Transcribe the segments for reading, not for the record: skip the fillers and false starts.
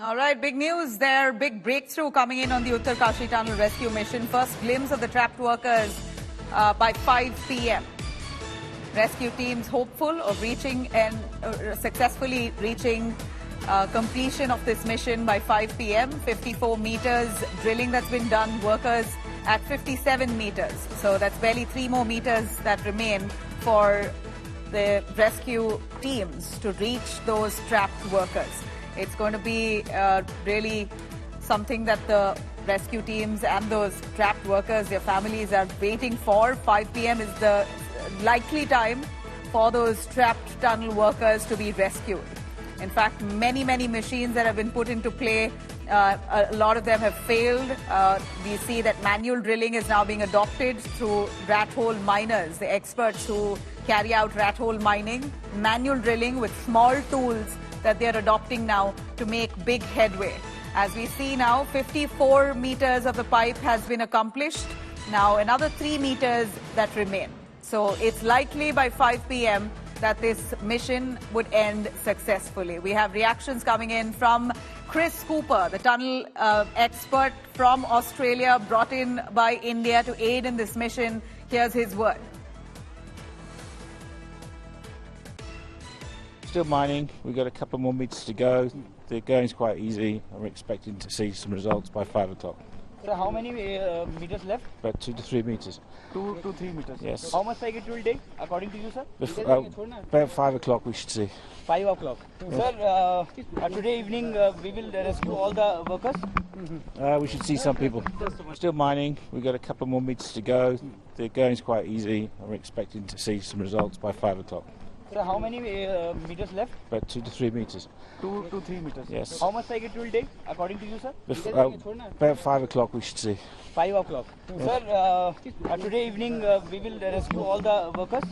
All right, big news there. Big breakthrough coming in on the Uttarkashi tunnel rescue mission. First glimpse of the trapped workers by 5 p.m. Rescue teams hopeful of reaching and successfully reaching completion of this mission by 5 p.m. 54 meters drilling that's been done. Workers at 57 meters. So that's barely 3 more meters that remain for the rescue teams to reach those trapped workers. It's going to be really something that the rescue teams and those trapped workers, their families are waiting for. 5 p.m. is the likely time for those trapped tunnel workers to be rescued. In fact, many machines that have been put into play, a lot of them have failed. We see that manual drilling is now being adopted through rat hole miners, the experts who carry out rat hole mining. Manual drilling with small tools that they're adopting now to make big headway. As we see now, 54 meters of the pipe has been accomplished. Now another 3 meters that remain. So it's likely by 5 p.m. that this mission would end successfully. We have reactions coming in from Chris Cooper, the tunnel expert from Australia, brought in by India to aid in this mission. Here's his word. Still mining. We've got a couple more meters to go. The going's quite easy. I'm expecting to see some results by 5 o'clock. So how many meters left? About 2 to 3 meters. 2 to 3 meters. Yes. How much like it will take, according to you, sir? About 5 o'clock we should see. 5 o'clock. Sir, today evening we will rescue all the workers? We should see some people. Still mining. We've got a couple more meters to go. The going's quite easy. I'm expecting to see some results by 5 o'clock. So how many meters left? About 2 to 3 meters. 2 to 3 meters. Yes. How much like it will take, according to you, sir? About 5 o'clock we should see. 5 o'clock. Sir, today evening we will rescue all the workers?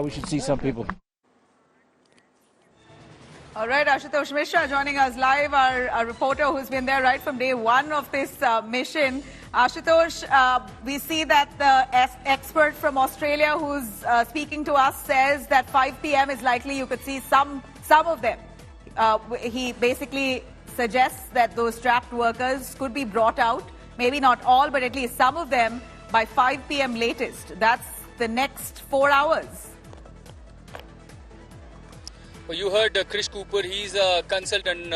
We should see some people. All right, Ashutosh Mishra joining us live, our reporter who's been there right from day one of this mission. Ashutosh, we see that the expert from Australia who's speaking to us says that 5 p.m. is likely you could see some of them. He basically suggests that those trapped workers could be brought out, maybe not all, but at least some of them by 5 p.m. latest. That's the next 4 hours. Well, you heard Chris Cooper. He's a consultant,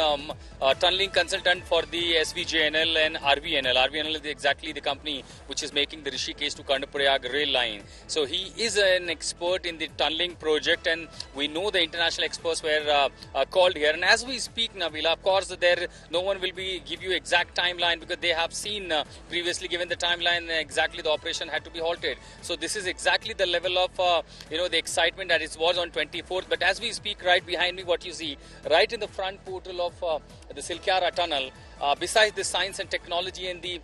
tunneling consultant for the SVJNL and RVNL. RVNL is exactly the company which is making the Rishikesh to Karnaprayag rail line. So he is an expert in the tunneling project, and we know the international experts were called here. And as we speak, Nabila, of course, no one will give you exact timeline because they have seen previously given the timeline exactly the operation had to be halted. So this is exactly the level of the excitement that it was on 24th. But as we speak, right behind me, what you see right in the front portal of the Silkyara tunnel, besides the science and technology and the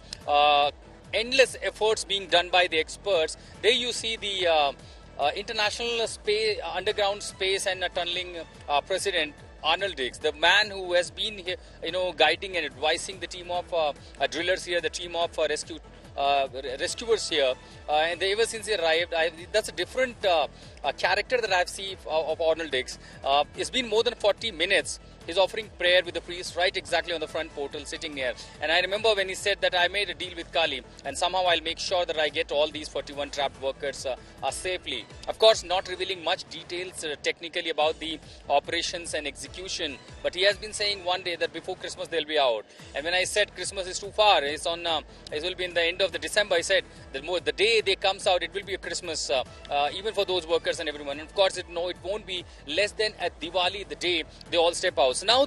endless efforts being done by the experts, there you see the international space, underground space and tunneling president Arnold Diggs, the man who has been here, guiding and advising the team of drillers here, the team of rescuers here, and ever since he arrived, that's a different character that I've seen of Arnold Diggs. It's been more than 40 minutes. He's offering prayer with the priest right exactly on the front portal, sitting near. And I remember when he said that I made a deal with Kali, and somehow I'll make sure that I get all these 41 trapped workers safely. Of course, not revealing much details technically about the operations and execution, but he has been saying one day that before Christmas they'll be out. And when I said Christmas is too far, it will be in the end of the December, I said that the day they comes out, it will be a Christmas, even for those workers and everyone. And of course, it won't be less than at Diwali, the day they all step out. So now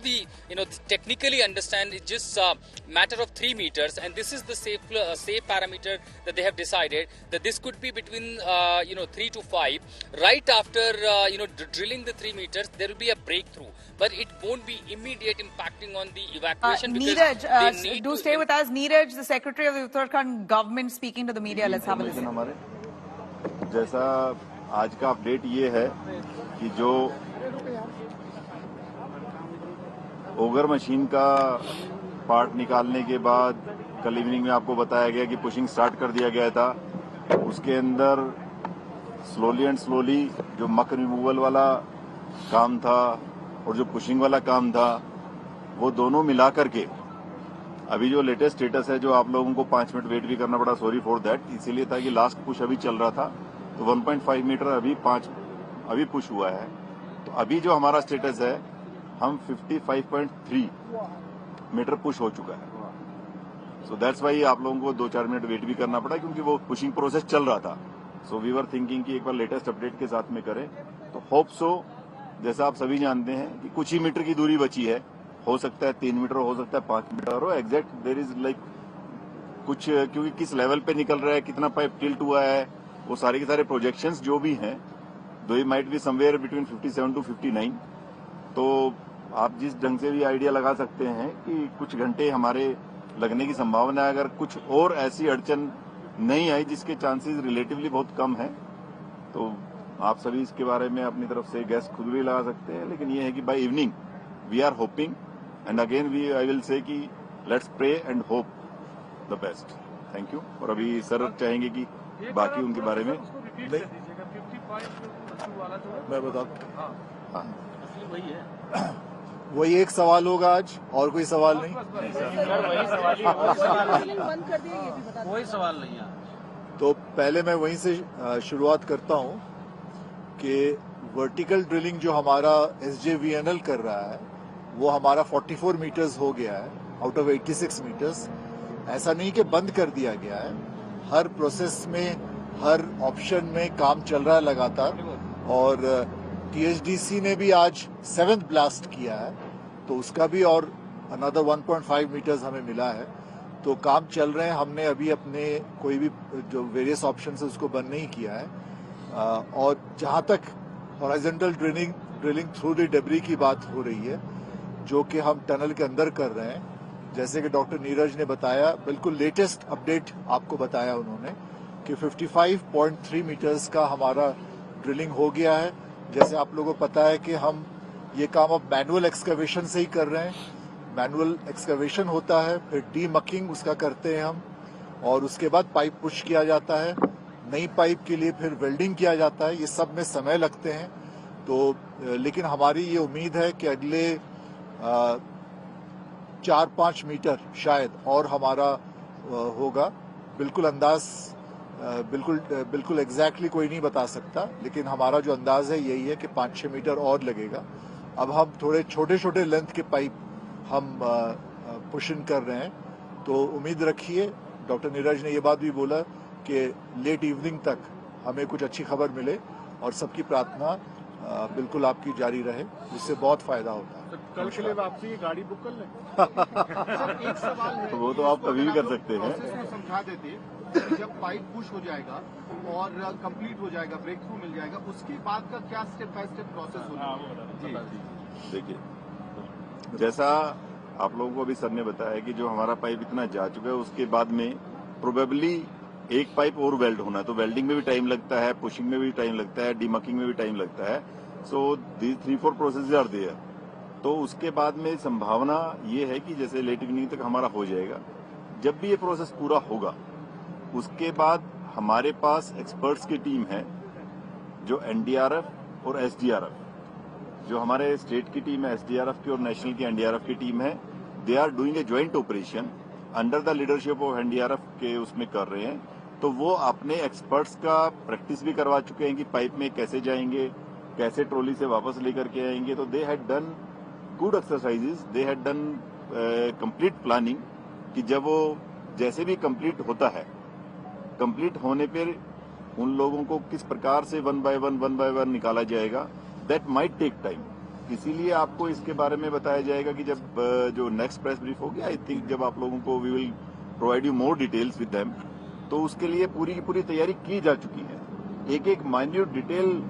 technically understand it's just a matter of 3 meters, and this is the safe parameter that they have decided that this could be between 3 to 5. Right after drilling the 3 meters, there will be a breakthrough, but it won't be immediate impacting on the evacuation. Neeraj, do stay with us. Neeraj, the Secretary of the Uttarakhand government, speaking to the media. Let's have a listen. जैसा आज का update ये है कि जो auger machine का part निकालने के बाद कल इवनिंग में आपको बताया गया कि पुशिंग स्टार्ट कर दिया गया था। उसके अंदर स्लोली एंड स्लोली जो मक रिमूवल वाला काम था और जो पुशिंग वाला काम था वो दोनों मिला करके अभी जो लेटेस्ट स्टेटस है, जो आप लोगों को 5 मिनट वेट भी करना पड़ा, सॉरी फॉर दैट, इसीलिए था कि लास्ट पुश अभी चल रहा था, तो 1.5 मीटर अभी पुश हुआ है। तो अभी जो हमारा स्टेटस है, हम 55.3 मीटर पुश हो चुका है। सो दैट्स वाई आप लोगों को 2-4 मिनट वेट भी करना पड़ा, क्योंकि वो पुशिंग प्रोसेस चल रहा था। सो वी वर थिंकिंग कि एक बार लेटेस्ट अपडेट के साथ में करें, तो होप सो, जैसा आप सभी जानते हैं कि कुछ ही मीटर की दूरी बची है, हो सकता है 3 मीटर, हो सकता है 5 मीटर, और एग्जैक्ट देयर इज लाइक कुछ, क्योंकि किस लेवल पे निकल रहा है, कितना पाइप टिल्ट हुआ है, वो सारे के सारे प्रोजेक्शंस जो भी हैं, दो might be somewhere between 57 to 59। तो आप जिस ढंग से भी आइडिया लगा सकते हैं कि कुछ घंटे हमारे लगने की संभावना है, अगर कुछ और ऐसी अड़चन नहीं आई जिसके चांसेस रिलेटिवली बहुत कम है, तो आप सभी इसके बारे में अपनी तरफ से गैस खुद भी लगा सकते हैं। लेकिन ये है कि by evening we are hoping, and again I will say कि let's pray and hope the best. Thank you. और अभी सर चाहेंगे कि बाकी उनके बारे में मैं बता हाँ वही एक सवाल होगा आज, और कोई सवाल नहीं। कोई सवाल नहीं है। तो पहले मैं वहीं से शुरुआत करता हूं कि वर्टिकल ड्रिलिंग जो हमारा SJVNL कर रहा है, वो हमारा 44 मीटर्स हो गया है आउट ऑफ 86 मीटर्स। ऐसा नहीं कि बंद कर दिया गया है, हर प्रोसेस में, हर ऑप्शन में काम चल रहा है लगातार। और THDC ने भी आज 7th ब्लास्ट किया है, तो उसका भी और अनदर 1.5 मीटर्स हमें मिला है। तो काम चल रहे हैं। हमने अभी अपने कोई भी जो वेरियस ऑप्शन है उसको बंद नहीं किया है। और जहां तक horizontal drilling through the debris की बात हो रही है, जो कि हम टनल के अंदर कर रहे हैं, जैसे कि डॉक्टर नीरज ने बताया, बिल्कुल लेटेस्ट अपडेट आपको बताया उन्होंने कि 55.3 मीटर्स का हमारा ड्रिलिंग हो गया है। जैसे आप लोगों को पता है कि हम ये काम अब मैनुअल एक्सकवेशन से ही कर रहे हैं। मैनुअल एक्सकवेशन होता है, फिर डीमकिंग उसका करते हैं हम, और उसके बाद पाइप पुश किया जाता है। नई पाइप के लिए फिर वेल्डिंग किया जाता है। ये सब में समय लगते हैं। तो लेकिन हमारी ये उम्मीद है कि अगले 4-5 मीटर शायद और हमारा होगा। बिल्कुल अंदाज बिल्कुल एग्जैक्टली कोई नहीं बता सकता, लेकिन हमारा जो अंदाज है यही है कि 5-6 मीटर और लगेगा। अब हम थोड़े छोटे छोटे लेंथ के पाइप हम पुशिंग कर रहे हैं, तो उम्मीद रखिए। डॉक्टर नीरज ने ये बात भी बोला कि लेट इवनिंग तक हमें कुछ अच्छी खबर मिले, और सबकी प्रार्थना बिल्कुल आपकी जारी रहे, जिससे बहुत फायदा होता है। कल के लिए आपसे ये गाड़ी बुक कर लें। एक सवाल है, तो वो तो आप कभी भी कर सकते हैं। समझा देते, जब पाइप पुश हो जाएगा और कंप्लीट हो जाएगा, ब्रेक थ्रू मिल जाएगा, उसके बाद का क्या स्टेप बाय स्टेप प्रोसेस होगा? देखिए, जैसा आप लोगों को अभी सर ने बताया कि जो हमारा पाइप इतना जा चुका है, उसके बाद में प्रोबेबली एक पाइप और वेल्ड होना है। तो वेल्डिंग में भी टाइम लगता है, पुशिंग में भी टाइम लगता है, डीमकिंग में भी टाइम लगता है। So these 3-4 process are there. तो उसके बाद में संभावना ये है कि जैसे लेट इवनिंग तक हमारा हो जाएगा। जब भी ये प्रोसेस पूरा होगा, उसके बाद हमारे पास एक्सपर्ट्स की टीम है, जो NDRF और SDRF, जो हमारे स्टेट की टीम है SDRF की और नेशनल की NDRF की टीम है, they are doing a joint operation under the leadership of NDRF के, उसमें कर रहे हैं। तो वो अपने एक्सपर्ट्स का प्रैक्टिस भी करवा चुके हैं कि पाइप में कैसे जाएंगे, कैसे ट्रॉली से वापस लेकर के आएंगे। तो दे had done good exercises, they had done complete planning, कि जब वो जैसे भी कंप्लीट होता है, कंप्लीट होने पर उन लोगों को किस प्रकार से वन बाय वन निकाला जाएगा, दैट माइट टेक टाइम। इसीलिए आपको इसके बारे में बताया जाएगा कि जब जो नेक्स्ट प्रेस ब्रीफ होगी, आई थिंक जब आप लोगों को we will provide you more details with them. तो उसके लिए पूरी की पूरी तैयारी की जा चुकी है। एक एक माइन्यूट डिटेल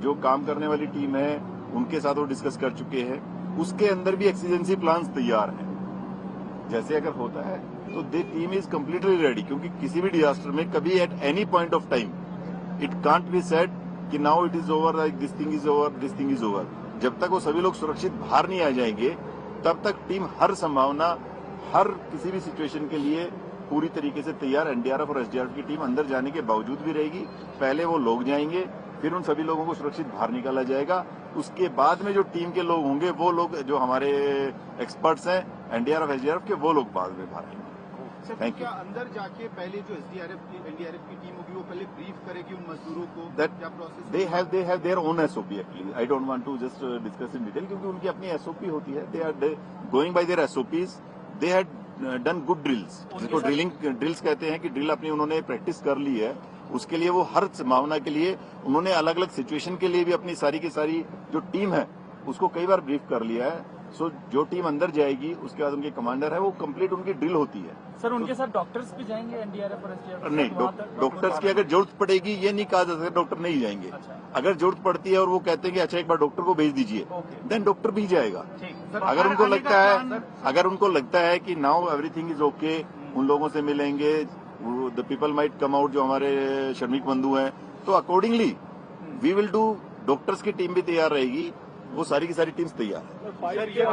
जो काम करने वाली टीम है उनके साथ वो डिस्कस कर चुके हैं। उसके अंदर भी एक्सीजेंसी प्लान्स तैयार हैं। जैसे अगर होता है तो they team is completely ready, क्योंकि किसी भी डिजास्टर में कभी at any point of time it can't be said कि now it is over, like this thing is over, this thing is over. जब तक वो सभी लोग सुरक्षित बाहर नहीं आ जाएंगे, तब तक टीम हर संभावना, हर किसी भी सिचुएशन के लिए पूरी तरीके से तैयार। NDRF और SDRF की टीम अंदर जाने के बावजूद भी रहेगी। पहले वो लोग जाएंगे, फिर उन सभी लोगों को सुरक्षित बाहर निकाला जाएगा। उसके बाद में जो टीम के लोग होंगे वो लोग जो हमारे एक्सपर्ट्स हैं एनडीआरएफ एसडीआरएफ के वो लोग बाद में बाहर आएंगे। सर, तो क्या अंदर जाके पहले जो एसडीआरएफ की एनडीआरएफ की टीम होगी वो पहले ब्रीफ करेगी उन मजदूरों को? क्या process? They have their own SOP actually. I don't want to just discuss in detail क्योंकि उनकी अपनी एसओपी होती है। They are going by their SOPs. They had done good drills, जिसको ड्रिल्स कहते हैं कि ड्रिल अपनी उन्होंने प्रैक्टिस कर ली है। उसके लिए वो हर संभावना के लिए उन्होंने अलग अलग सिचुएशन के लिए भी अपनी सारी की सारी जो टीम है उसको कई बार ब्रीफ कर लिया है। सो जो टीम अंदर जाएगी उसके बाद उनके कमांडर है वो कंप्लीट उनकी ड्रिल होती है। सर, उनके साथ डॉक्टर्स भी जाएंगे एनडीआरएफ और एसडीआरएफ? नहीं, डॉक्टर्स की अगर जरूरत पड़ेगी ये नहीं कहा जा सकता डॉक्टर नहीं जाएंगे। अच्छा। अगर जरूरत पड़ती है और वो कहते हैं कि अच्छा एक बार डॉक्टर को भेज दीजिए, देन डॉक्टर भी जाएगा। अगर उनको लगता है कि नाउ एवरीथिंग इज ओके, उन लोगों से मिलेंगे, the people might come out, जो हमारे श्रमिक बंधु हैं, तो accordingly we will do. Doctors की टीम भी तैयार रहेगी, वो सारी की सारी टीम्स तैयार है। चलिए,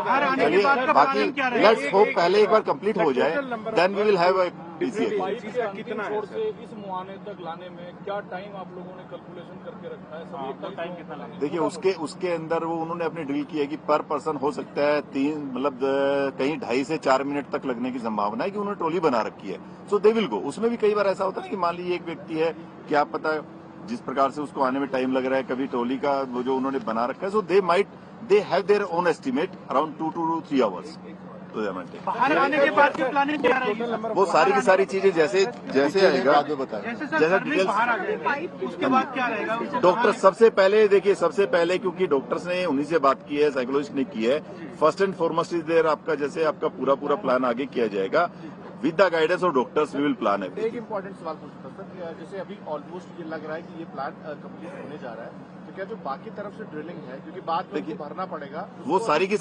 बाकी लेट्स होप पहले एक बार कंप्लीट हो जाए, then we will have a PCA. कितना से इस मुआने तक लाने में क्या टाइम आप लोगों ने कैलकुलेशन करके रखा है? सभी टाइम कितना लगेगा? देखिए, उसके अंदर वो उन्होंने अपनी ड्रिल की है कि पर पर्सन हो सकता है 3 मतलब कहीं 2.5 से 4 मिनट तक लगने की संभावना है कि उन्होंने ट्रॉली बना रखी है। So they will go. उसमें भी कई बार ऐसा होता है कि मान लीजिए एक व्यक्ति है, क्या पता जिस प्रकार से उसको आने में टाइम लग रहा है, कभी ट्रॉली का वो जो उन्होंने बना रखा है, so they have their own estimate around 2 to 3 hours। बाहर आने के बाद की प्लानिंग क्या रहेगी? वो सारी की सारी चीजें जैसे आएगा आगे बताएं। जैसे डिटेल्स बाहर आ जाएंगे उसके बाद क्या रहेगा? डॉक्टर सबसे पहले क्योंकि डॉक्टर्स ने उन्हीं से बात की है, साइकोलॉजिस्ट ने की है। First and foremost is there आपका पूरा प्लान आगे किया जाएगा with the guidance of doctors. We will plan है। एक इम्पोर्टेंट सवाल पूछता सर, जैसे अभी ऑलमोस्ट ये लग रहा है कि ये प्लान कंप्लीट होने जा रहा है, तो क्या जो बाकी तरफ से ड्रिलिंग है, क्योंकि बाद में उनको भरना पड़ेगा, वो सारी की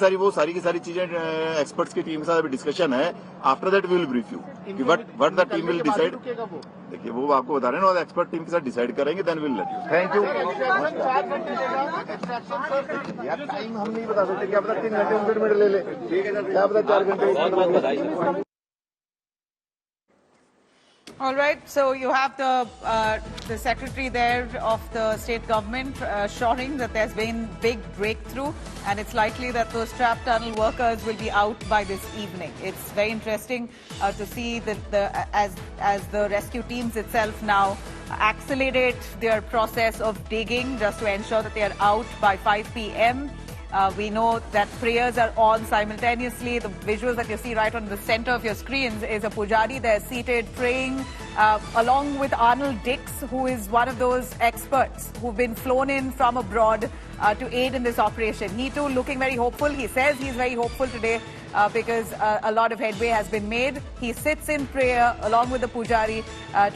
सारी चीजें एक्सपर्ट्स की टीम के साथ अभी डिस्कशन है। After that we will brief you कि what the team will decide. देखिए, वो आपको बता रहे हैं ना, एक्सपर्ट टीम के साथ डिसाइड करेंगे, then will let you. Thank you. यार टाइम हम नहीं बता सकते, क्या पता 3 घंटे 59 मिनट ले ले, ठीक है सर, क्या पता 4 घंटे। All right, so you have the secretary there of the state government assuring that there's been big breakthrough, and it's likely that those trap tunnel workers will be out by this evening. It's very interesting to see that as the rescue teams itself now accelerate their process of digging just to ensure that they are out by 5 p.m. We know that prayers are on simultaneously. The visuals that you see right on the center of your screens is a pujari there seated praying along with Arnold Dix, who is one of those experts who've been flown in from abroad to aid in this operation. He too looking very hopeful. He says he's very hopeful today because a lot of headway has been made. He sits in prayer along with the pujari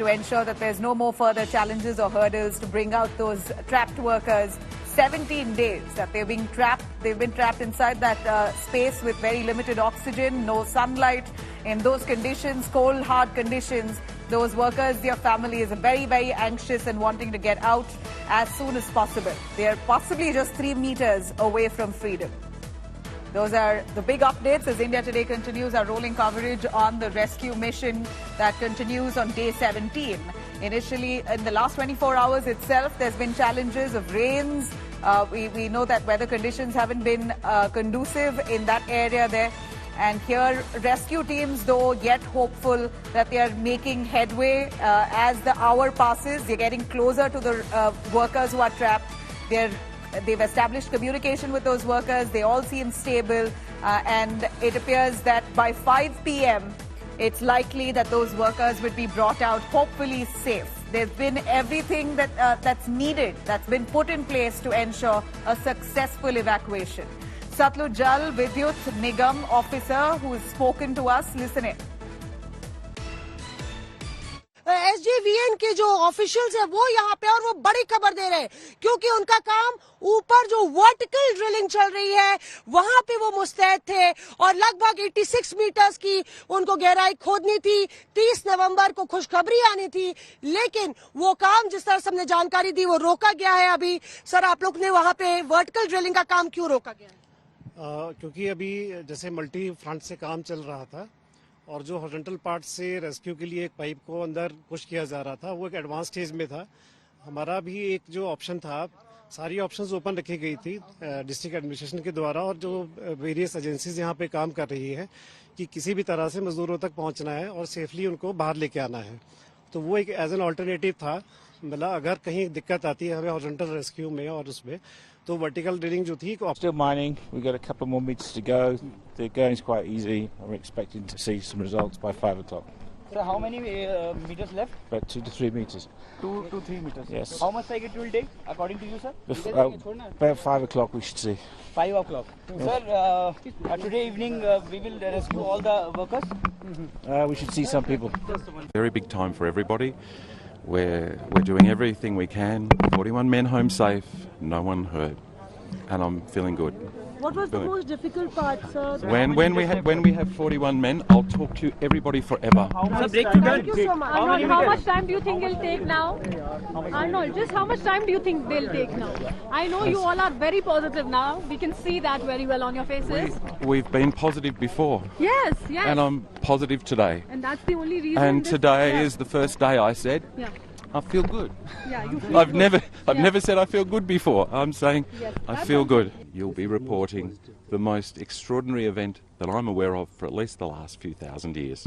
to ensure that there's no more further challenges or hurdles to bring out those trapped workers. 17 days that they've been trapped. They've been trapped inside that space with very limited oxygen, no sunlight. In those conditions, cold, hard conditions, those workers, their families are very, very anxious and wanting to get out as soon as possible. They are possibly just 3 meters away from freedom. Those are the big updates as India Today continues our rolling coverage on the rescue mission that continues on day 17. Initially, in the last 24 hours itself, there's been challenges of rains. We know that weather conditions haven't been conducive in that area there. And here, rescue teams, though, yet hopeful that they are making headway as the hour passes. They're getting closer to the workers who are trapped. They've established communication with those workers. They all seem stable. And it appears that by 5 p.m., it's likely that those workers would be brought out, hopefully safe. There's been everything that's needed, that's been put in place to ensure a successful evacuation. Satluj Jal Vidyut Nigam officer who has spoken to us, listen in. SJVN के जो officials है वो यहाँ पे, और वो बड़ी खबर दे रहे हैं क्योंकि उनका काम ऊपर जो वर्टिकल ड्रिलिंग चल रही है वहां पे वो मुस्तैद थे और लगभग 86 मीटर्स की उनको गहराई खोदनी थी। 30 नवंबर को खुशखबरी आनी थी, लेकिन वो काम जिस तरह से हमने जानकारी दी वो रोका गया है। अभी सर, आप लोग ने वहां पे वर्टिकल ड्रिलिंग का काम क्यों रोका गया है? क्योंकि अभी जैसे मल्टी फ्रंट से काम चल रहा था और जो हॉरिजॉन्टल पार्ट से रेस्क्यू के लिए एक पाइप को अंदर पुश किया जा रहा था वो एक एडवांस स्टेज में था। हमारा भी एक जो ऑप्शन था सारी ऑप्शंस ओपन रखी गई थी डिस्ट्रिक्ट एडमिनिस्ट्रेशन के द्वारा, और जो वेरियस एजेंसीज यहाँ पे काम कर रही है कि किसी भी तरह से मजदूरों तक पहुँचना है और सेफली उनको बाहर लेके आना है। तो वो एक एज एन ऑल्टरनेटिव था, मतलब अगर कहीं दिक्कत आती है हमें हॉरिजॉन्टल रेस्क्यू में और उसमें, तो वर्टिकल ड्रिलिंग जो थी Still mining. We've got a couple more meters to go. The going's quite easy. We're expecting to see some results by 5 o'clock. Sir, how many meters left? About 2 to 3 meters. 2 to 3 meters. Yes. How much time it will take, according to you, sir? About 5 o'clock we should see. 5 o'clock. Sir, today evening we will rescue all the workers. We should see some people. Very big time for everybody. We're doing everything we can. 41 men home safe, no one hurt, and I'm feeling good. What was the most difficult part, sir? When we have 41 men, I'll talk to everybody forever. Thank you so much. Arnold, how much time do you think it'll take now? Arnold, just how much time do you think they'll take now? I know you all are very positive now. We can see that very well on your faces. We've been positive before. Yes, yes. And I'm positive today. And that's the only reason. And today is the first day I said, Yeah. I feel good. Yeah, you feel I've never said I feel good before. I'm saying Yes, I that's feel all. good. You'll be reporting the most extraordinary event that I'm aware of for at least the last few thousand years.